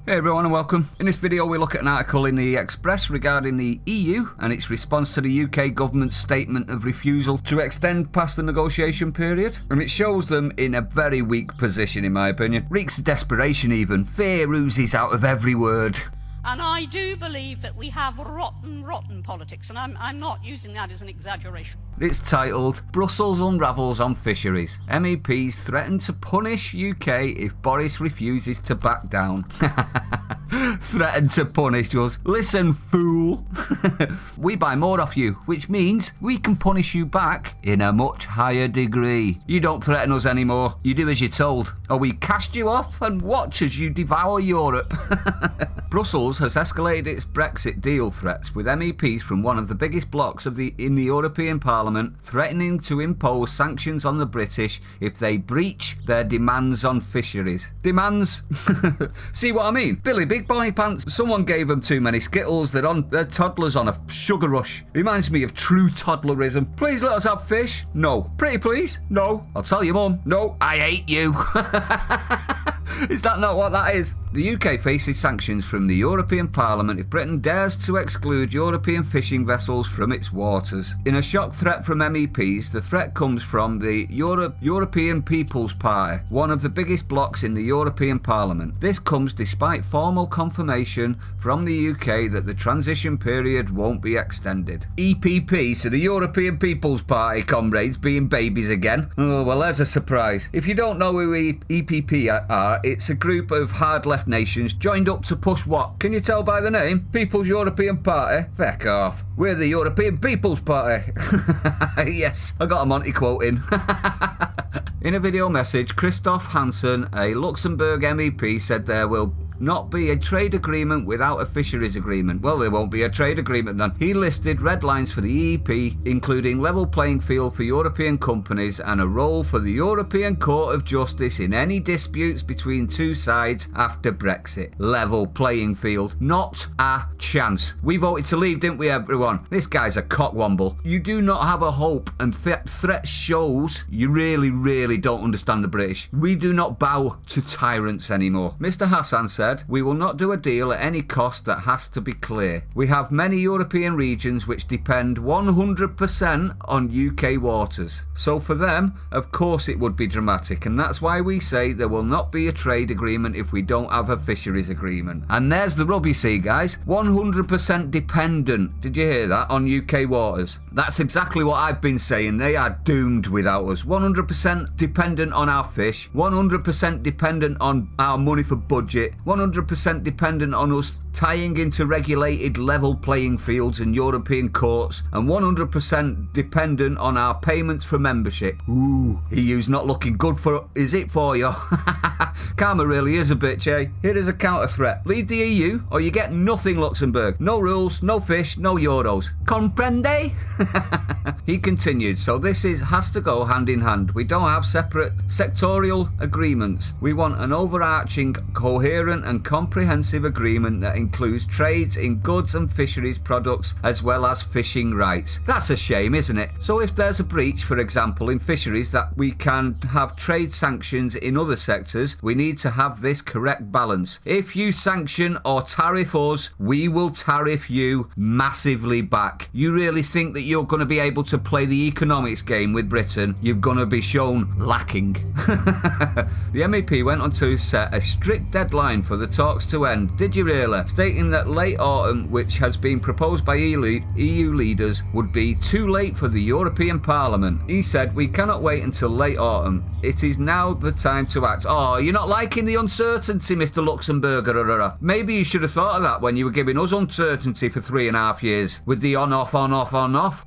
Hey everyone and welcome. In this video we look at an article in the Express regarding the EU and its response to the UK government's statement of refusal to extend past the negotiation period. And it shows them in a very weak position in my opinion. Reeks of desperation even. Fear oozes out of every word. And I do believe that we have rotten politics, and I'm not using that as an exaggeration. It's titled, Brussels Unravels on Fisheries. MEPs threaten to punish UK if Boris refuses to back down. Threaten to punish us. Listen, fool. We buy more off you, which means we can punish you back in a much higher degree. You don't threaten us anymore. You do as you're told. Or we cast you off and watch as you devour Europe. Brussels has escalated its Brexit deal threats with MEPs from one of the biggest blocs in the European Parliament threatening to impose sanctions on the British if they breach their demands on fisheries. Demands? See what I mean? Billy Big Boy Pants. Someone gave them too many Skittles. They're toddlers on a sugar rush. Reminds me of true toddlerism. Please let us have fish. No. Pretty please. No. I'll tell your mum. No. I hate you. Is that not what that is? The UK faces sanctions from the European Parliament if Britain dares to exclude European fishing vessels from its waters. In a shock threat from MEPs, the threat comes from the European People's Party, one of the biggest blocs in the European Parliament. This comes despite formal confirmation from the UK that the transition period won't be extended. EPP, so the European People's Party, comrades, being babies again. Oh, well, there's a surprise. If you don't know who EPP are, it's a group of hard left nations joined up to push what? Can you tell by the name? People's European Party? Feck off. We're the European People's Party. Yes, I got a Monty quote in. In a video message, Christoph Hansen, a Luxembourg MEP, said there will not be a trade agreement without a fisheries agreement. Well, there won't be a trade agreement then. He listed red lines for the EEP, including level playing field for European companies and a role for the European Court of Justice in any disputes between two sides after Brexit. Level playing field. Not a chance. We voted to leave, didn't we, everyone? This guy's a cockwomble. You do not have a hope, and threat shows you really don't understand the British. We do not bow to tyrants anymore. Mr. Hassan said, we will not do a deal at any cost. That has to be clear. We have many European regions which depend 100% on UK waters. So for them, of course it would be dramatic, and that's why we say there will not be a trade agreement if we don't have a fisheries agreement. And there's the rub, you see, guys. 100% dependent. Did you hear that? On UK waters. That's exactly what I've been saying. They are doomed without us. 100% dependent on our fish. 100% dependent on our money for budget. 100% dependent on us tying into regulated level playing fields in European courts, and 100% dependent on our payments for membership. Ooh, EU's not looking good is it for you? Karma really is a bitch, eh? Here is a counter threat. Leave the EU or you get nothing, Luxembourg. No rules, no fish, no euros. Comprende? He continued, so this has to go hand in hand. We don't have separate sectorial agreements. We want an overarching, coherent and comprehensive agreement that includes trades in goods and fisheries products as well as fishing rights. That's a shame, isn't it? So if there's a breach, for example, in fisheries, that we can have trade sanctions in other sectors, we need to have this correct balance. If you sanction or tariff us, we will tariff you massively back. You really think that you're going to be able to play the economics game with Britain? You're going to be shown lacking. The MEP went on to set a strict deadline for the talks to end. Did you really? Stating that late autumn, which has been proposed by EU leaders, would be too late for the European Parliament. He said, we cannot wait until late autumn. It is now the time to act. Oh, you're not liking the uncertainty, Mr. Luxembourger. Maybe you should have thought of that when you were giving us uncertainty for 3.5 years. With the on-off.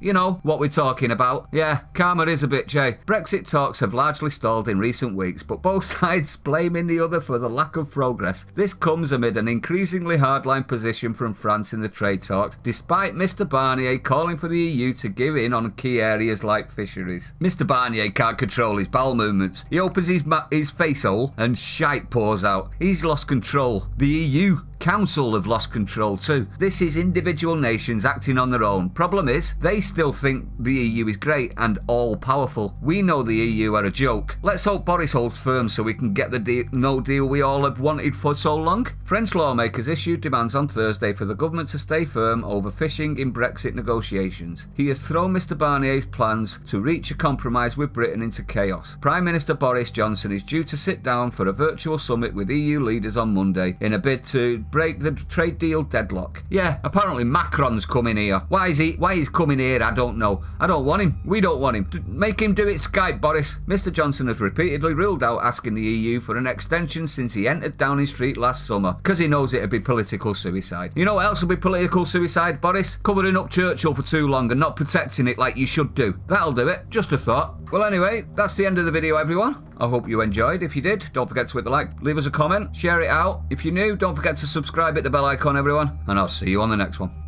You know what we're talking about. Yeah, karma is a bitch, eh? Brexit talks have largely stalled in recent weeks, but both sides blaming the other for the lack of progress. This comes amid an increasingly hardline position from France in the trade talks, despite Mr. Barnier calling for the EU to give in on key areas like fisheries. Mr. Barnier can't control his bowel movements. He opens his face hole and shite pours out. He's lost control. The EU Council have lost control too. This is individual nations acting on their own. Problem is, they still think the EU is great and all-powerful. We know the EU are a joke. Let's hope Boris holds firm so we can get the no deal we all have wanted for so long. French lawmakers issued demands on Thursday for the government to stay firm over fishing in Brexit negotiations. He has thrown Mr Barnier's plans to reach a compromise with Britain into chaos. Prime Minister Boris Johnson is due to sit down for a virtual summit with EU leaders on Monday in a bid to break the trade deal deadlock. Yeah, apparently Macron's coming here. Why he's coming here, I don't know. I don't want him. We don't want him. Make him do it Skype, Boris. Mr Johnson has repeatedly ruled out asking the EU for an extension since he entered Downing Street last summer, because he knows it'd be political suicide. You know what else would be political suicide, Boris? Covering up Churchill for too long and not protecting it like you should do. That'll do it. Just a thought. Well, anyway, that's the end of the video, everyone. I hope you enjoyed. If you did, don't forget to hit the like, leave us a comment, share it out. If you're new, don't forget to subscribe, hit the bell icon, everyone, and I'll see you on the next one.